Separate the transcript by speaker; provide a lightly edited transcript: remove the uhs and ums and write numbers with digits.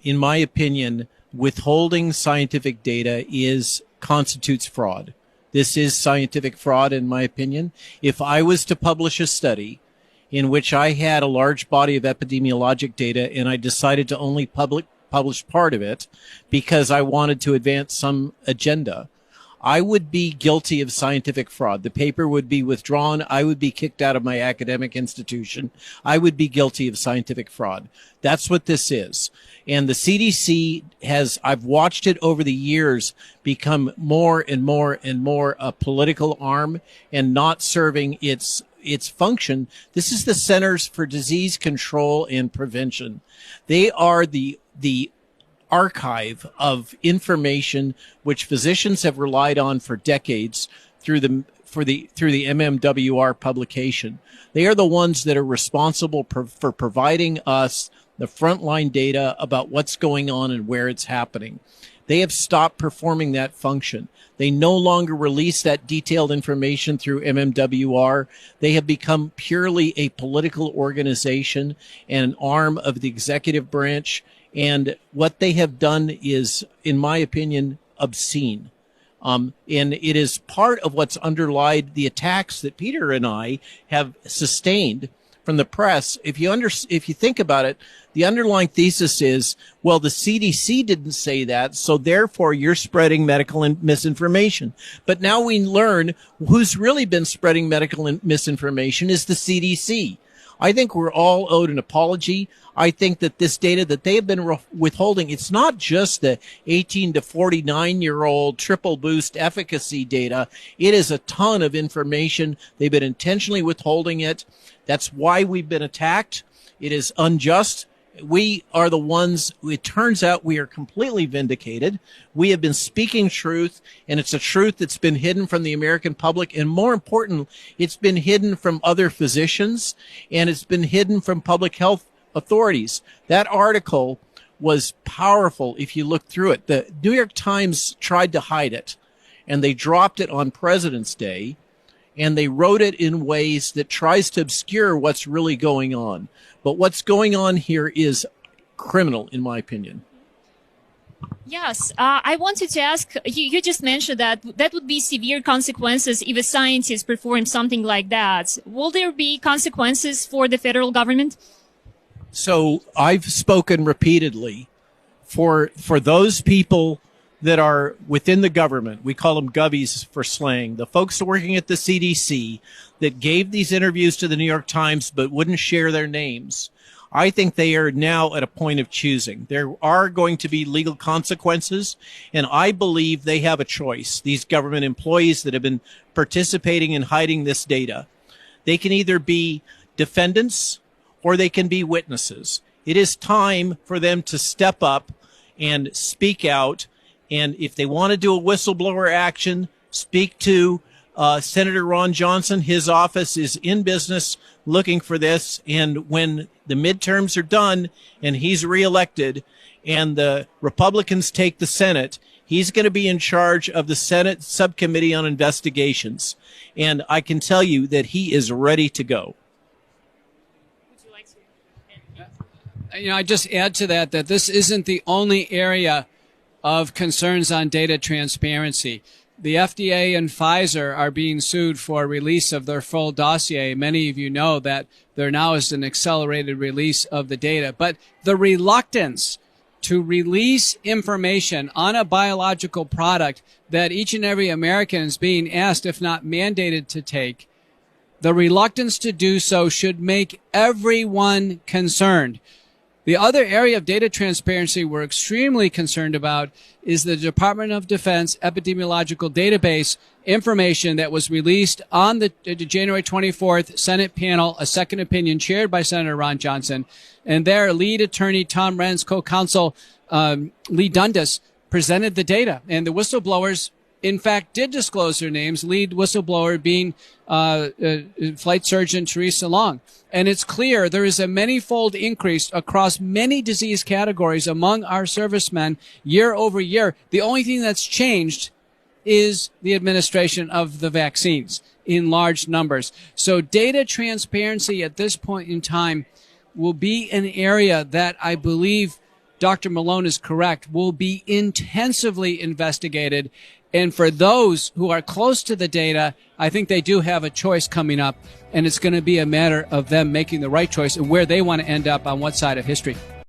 Speaker 1: in my opinion, withholding scientific data constitutes fraud. This is scientific fraud, in my opinion. If I was to publish a study in which I had a large body of epidemiologic data and I decided to only publish part of it because I wanted to advance some agenda, I would be guilty of scientific fraud. The paper would be withdrawn. I would be kicked out of my academic institution. I would be guilty of scientific fraud. That's what this is. And the CDC I've watched it over the years become more and more and more a political arm and not serving its function. This is the Centers for Disease Control and Prevention. They are the archive of information which physicians have relied on for decades through the MMWR publication. They are the ones that are responsible for providing us the frontline data about what's going on and where it's happening. They have stopped performing that function. They no longer release that detailed information through MMWR. They have become purely a political organization and an arm of the executive branch. And what they have done is, in my opinion, obscene. And it is part of what's underlied the attacks that Peter and I have sustained from the press. If you think about it, the underlying thesis is, well, the CDC didn't say that, so therefore you're spreading medical misinformation. But now we learn who's really been spreading medical misinformation is the CDC. I think we're all owed an apology. I think that this data that they have been withholding, it's not just the 18 to 49-year-old triple boost efficacy data. It is a ton of information. They've been intentionally withholding it. That's why we've been attacked. It is unjust. We are the ones, it turns out we are completely vindicated. We have been speaking truth, and it's a truth that's been hidden from the American public. And more important, it's been hidden from other physicians, and it's been hidden from public health authorities. That article was powerful if you look through it. The New York Times tried to hide it, and they dropped it on President's Day, and they wrote it in ways that tries to obscure what's really going on. But what's going on here is criminal, in my opinion.
Speaker 2: Yes, I wanted to ask, you just mentioned that would be severe consequences if a scientist performed something like that. Will there be consequences for the federal government?
Speaker 1: So I've spoken repeatedly for those people that are within the government. We call them govies for slang. The folks working at the CDC that gave these interviews to the New York Times but wouldn't share their names. I think they are now at a point of choosing. There are going to be legal consequences, and I believe they have a choice. These government employees that have been participating in hiding this data, they can either be defendants or they can be witnesses. It is time for them to step up and speak out. And if they want to do a whistleblower action, speak to Senator Ron Johnson. His office is in business looking for this. And when the midterms are done and he's reelected and the Republicans take the Senate, he's going to be in charge of the Senate Subcommittee on Investigations. And I can tell you that he is ready to go.
Speaker 2: Would you like to?
Speaker 3: I just add to that this isn't the only area of concerns on data transparency. The FDA and Pfizer are being sued for release of their full dossier. Many of you know that there now is an accelerated release of the data. But the reluctance to release information on a biological product that each and every American is being asked, if not mandated, to take, the reluctance to do so should make everyone concerned. The other area of data transparency we're extremely concerned about is the Department of Defense epidemiological database information that was released on the January 24th Senate panel, a second opinion chaired by Senator Ron Johnson. And their lead attorney, Tom Wren's co-counsel, Lee Dundas, presented the data. And the whistleblowers, in fact, did disclose their names, lead whistleblower being Flight Surgeon Theresa Long. And it's clear there is a many-fold increase across many disease categories among our servicemen year over year. The only thing that's changed is the administration of the vaccines in large numbers. So data transparency at this point in time will be an area that I believe Dr. Malone is correct, will be intensively investigated. And for those who are close to the data, I think they do have a choice coming up, and it's going to be a matter of them making the right choice and where they want to end up on what side of history.